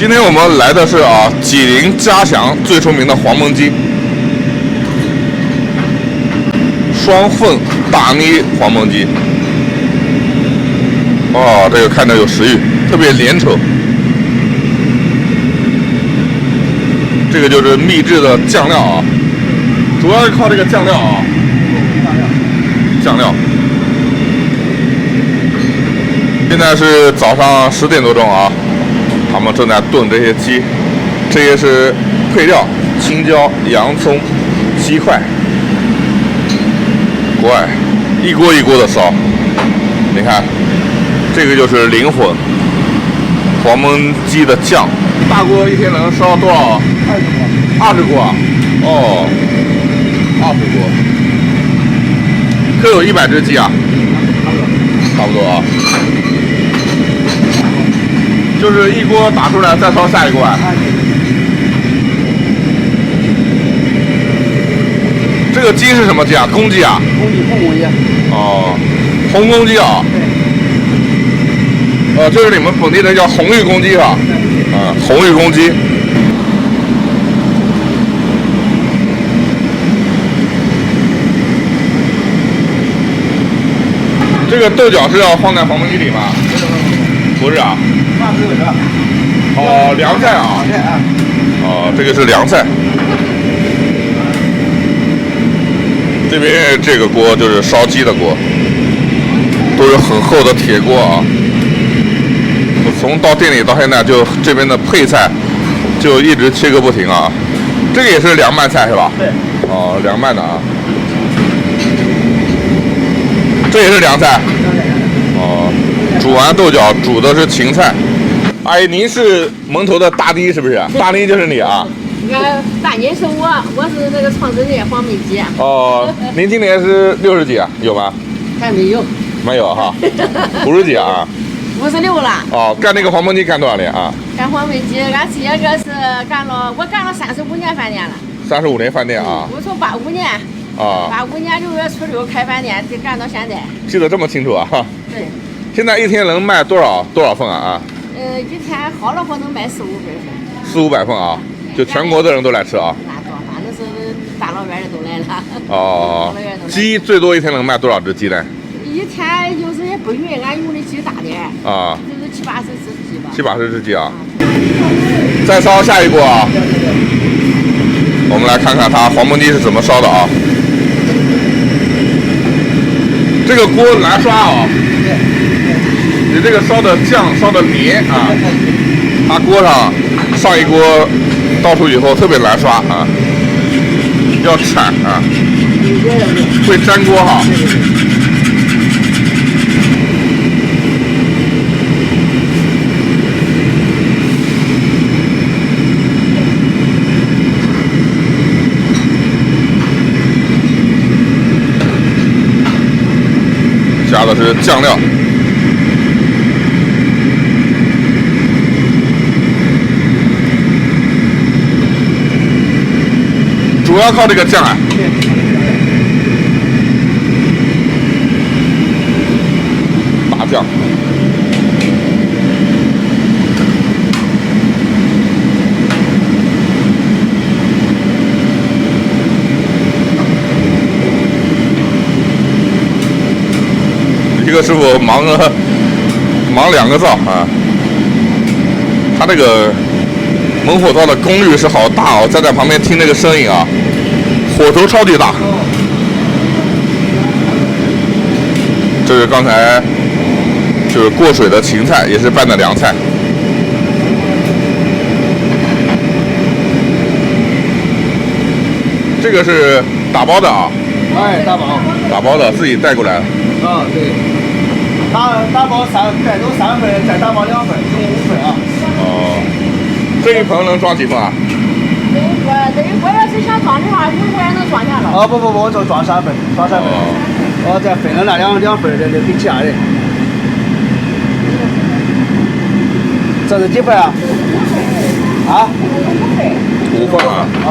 今天我们来的是济宁嘉祥最出名的黄焖鸡，双份大捏黄焖鸡。哦，这个看着有食欲，特别连稠。这个就是秘制的酱料啊，主要是靠这个酱料啊，酱料。现在是早上10点多钟啊，他们正在炖这些鸡，这些是配料：青椒、洋葱、鸡块。怪，一锅一锅的烧。你看，这个就是灵魂，黄焖鸡的酱。大锅一天能烧多少？20锅啊？哦，20锅。可有100只鸡啊？差不多啊。就是一锅打出来，再烧下一锅啊。这个鸡是什么鸡啊？公鸡啊？公鸡，红公鸡。哦，红公鸡啊。就是你们本地人叫红玉公鸡是吧？红玉公鸡。这个豆角是要放在黄焖鸡里吗？不是啊。哦，凉菜啊。哦，这个是凉菜。这边这个锅就是烧鸡的锅，都是很厚的铁锅啊。我从到店里到现在，就这边的配菜就一直切个不停啊。这个也是凉拌菜是吧？对。哦，凉拌的啊。这也是凉菜。哦，煮完豆角，煮的是芹菜。阿姨，您是门头的大堤是不是？大堤就是你啊？大妮是我是那个创始人黄焖鸡。哦，您今年是60几啊？有吗？还没有。没有哈，50几啊？56了。哦，干那个黄焖鸡干多少年啊？干黄焖鸡，俺这个是干了35年饭店了。35年饭店啊？我从85年。啊。85年6月初6开饭店，就干到现在。记得这么清楚啊？对。现在一天能卖多少份啊？一天好了话能卖4、500份。4、500份啊？就全国的人都来吃啊？那多，反正是大老远的都来了。哦。鸡最多一天能卖多少只鸡呢？一天有时也不匀，俺用的鸡大点。啊。就是70、80只鸡吧。70、80只鸡啊。再烧下一锅啊。我们来看看它黄焖鸡是怎么烧的啊。这个锅来刷啊。你这个烧的酱烧的黏啊，它锅上上一锅倒出以后特别难刷啊，要铲啊，会粘锅哈。加的是酱料。主要靠这个酱啊。大酱。一个师傅忙2个灶啊。他这个猛火灶的功率是好大哦，站在旁边听那个声音啊，火头超级大。这是刚才就是过水的芹菜，也是拌的凉菜。这个是打包的啊？哎，打包。打包的，自己带过来。啊，对。打包带走3份，再打包2份，总共5份啊。哦。这一盆能装几份啊？这一锅要是想装的话，5锅也能装下了。哦不，我就装3份，装3份。哦，再分了那2份再给其他人。这是几份啊？啊？5份啊。哦。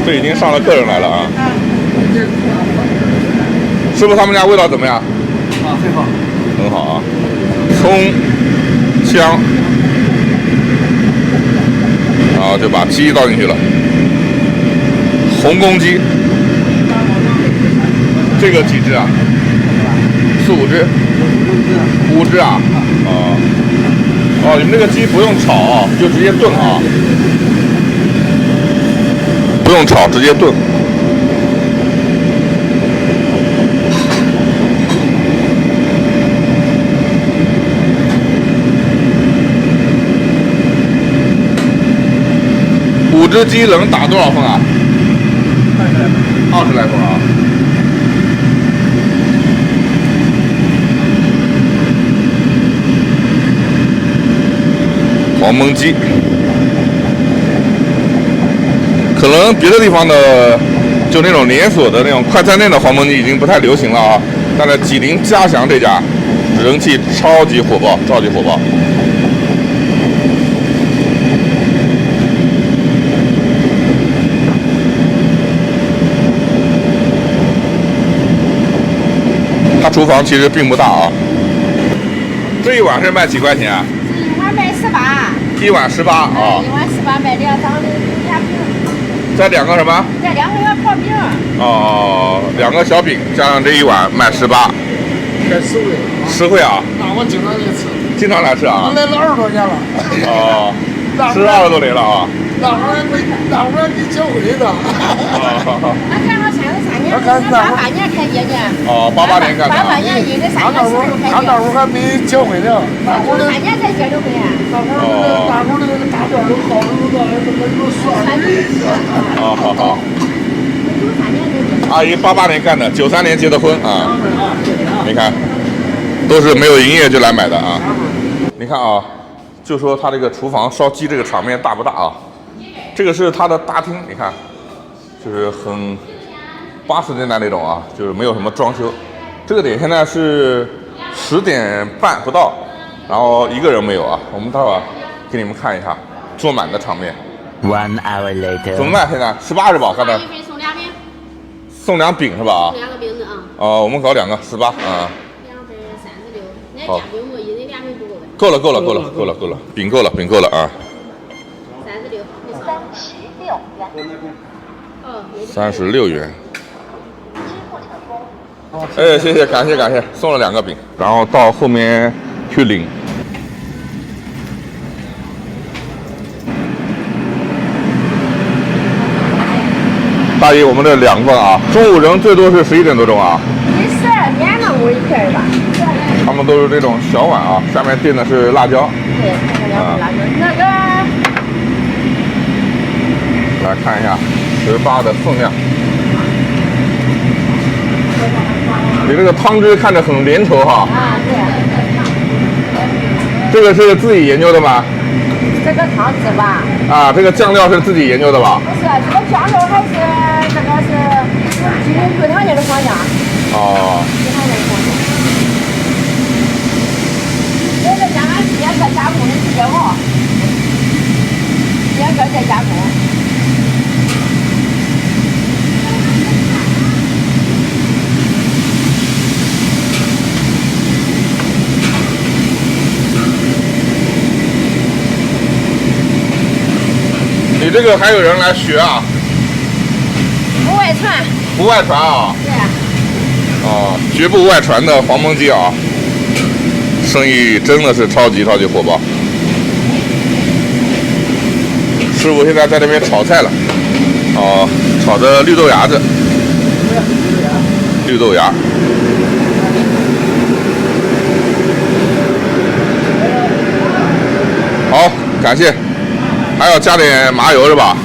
这已经上了客人来了啊。师傅他们家味道怎么样？很好。很好啊。葱、姜、然后就把鸡倒进去了，红公鸡，这个几只啊？4、5只，5只啊？哦，你们这个鸡不用炒啊，就直接炖啊，不用炒，直接炖。5只鸡能打多少份啊？20来份啊。黄焖鸡，可能别的地方的就那种连锁的那种快餐店的黄焖鸡已经不太流行了啊，但是吉林嘉祥这家人气超级火爆，超级火爆。它厨房其实并不大啊。这一碗是卖几块钱啊？一碗卖18。一碗18啊。一碗18卖2张的2饼。再2个什么？再2个泡饼。哦，2个小饼加上这一碗卖18。才10块。10块啊？那我经常来吃。经常来吃啊？我来了20多年了。哦，吃20多年了啊。那会儿你结婚的。那干了33年，88年开业的。哦，88年干的。88年1个3月10日开业。他那会儿还没结婚呢。那会儿93年才结的婚。那会儿那个大段都好着呢，那个有蒜味。哦，好。93年才结。阿姨88年干的，93年结的婚啊。你看，都是没有营业就来买的啊。你看啊，就说他这个厨房烧鸡这个场面大不大啊？这个是他的大厅，你看，就是很80年代那种啊，就是没有什么装修。这个点现在是10点半不到，然后一个人没有啊。我们待会儿给你们看一下坐满的场面。 1 hour later。怎么卖？现在18是吧？刚才送2饼，送2饼是吧？送2个饼子啊。我们搞2个18啊。2份36，那加饼不一人2饼不够呗？够了，饼够了啊。36元。哎，谢谢，感谢，送了2个饼，然后到后面去领。大姨，我们这2份啊，中午人最多是11点多钟啊。你12点了我一片吧。他们都是这种小碗啊，下面垫的是辣椒。对，看看2份辣椒。那个。来看一下18的分量。你这个汤汁看着很粘稠哈。啊，对。这个是自己研究的吗？这个汤汁吧。啊，这个酱料是自己研究的吧？不是，这个酱料还是这个是吉林贵堂街的厂家。哦。贵堂街的厂家。这个将俺直接搁加工的，直接熬，直接搁再加工。你这个还有人来学啊？不外传。不外传啊？对。哦，绝不外传的黄焖鸡啊，生意真的是超级火爆。师傅现在在那边炒菜了，哦，炒的绿豆芽子，绿豆芽。好，感谢。还要加点麻油是吧？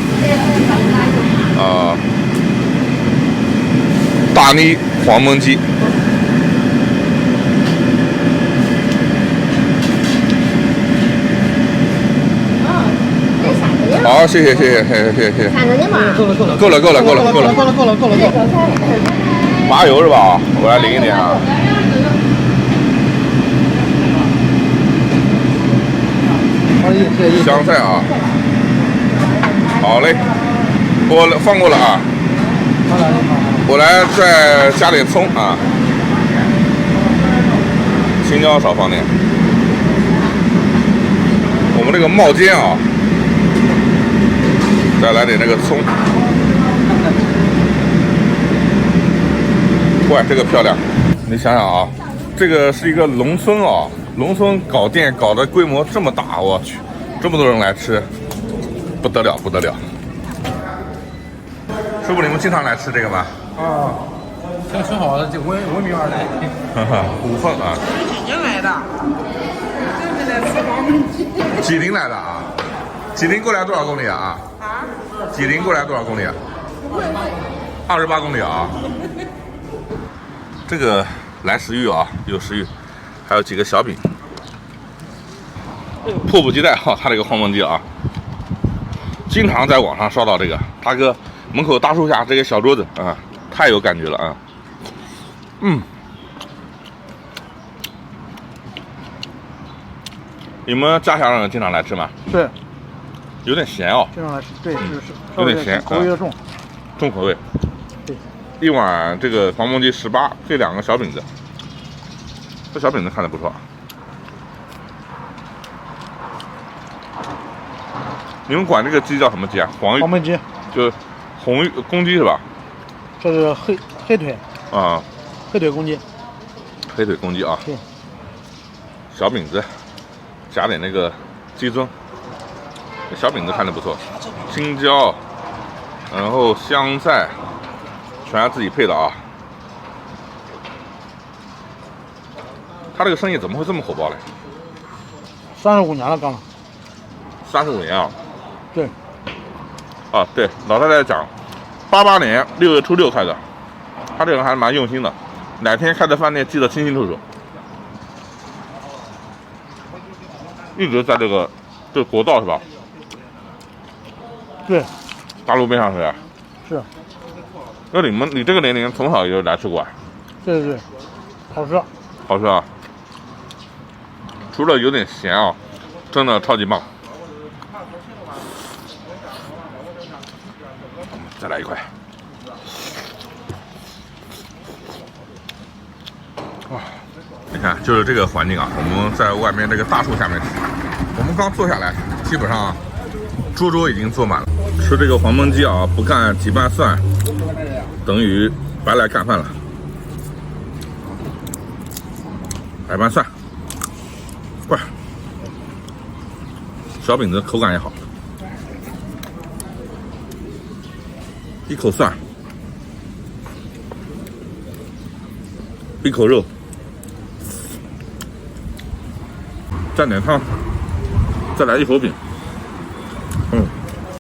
大妮黄焖鸡。好，谢谢。看着你嘛。够了。麻油是吧？我来淋一点啊。香菜啊。好嘞，我放过了啊。我来再加点葱啊，青椒少放点。我们这个冒尖啊，再来点那个葱。哇，这个漂亮！你想想啊，这个是一个农村啊，农村搞店搞的规模这么大，我去，这么多人来吃，不得了不得了！师傅，你们经常来吃这个吗？啊，挺好的，就闻名而来。哈哈，五凤啊。济宁来的，这是来吃黄焖鸡。济宁来的啊？济宁过来多少公里啊？啊？济宁过来多少公里？28公里啊。这个来食欲啊，有食欲，还有几个小饼，迫不及待哈、他这个黄焖鸡啊，经常在网上刷到这个大哥门口大树下这个小桌子啊，太有感觉了啊。你们家乡人经常来吃吗？对，有点咸哦，经常来吃，对，是有点咸，口味有点重。重口味。对，一碗这个黄焖鸡18，配2个小饼子，这小饼子看着不错。你们管这个鸡叫什么鸡啊？黄焖鸡，就是红玉公鸡是吧？这是黑腿，啊，黑腿公鸡。黑腿公鸡啊。对。小饼子，加点那个鸡胗。这小饼子看着不错，青椒，然后香菜，全是自己配的啊。他这个生意怎么会这么火爆嘞35年了，刚了。 ？35年啊。对。啊，对，老太太讲，88年6月初6开的，他这个人还蛮用心的，哪天开的饭店记得清清楚楚，一直在这个国道是吧？对，大路边上是吧？是。那你这个年龄从小就来吃过啊？对对对，好吃。好吃啊！除了有点咸啊，真的超级棒。再来一块。哇，你看，就是这个环境啊，我们在外面这个大树下面吃，我们刚坐下来，基本上桌已经坐满了。吃这个黄焖鸡啊，不干几瓣蒜，等于白来干饭了。来瓣蒜，快！小饼子口感也好。一口蒜，一口肉，蘸点汤，再来一口饼。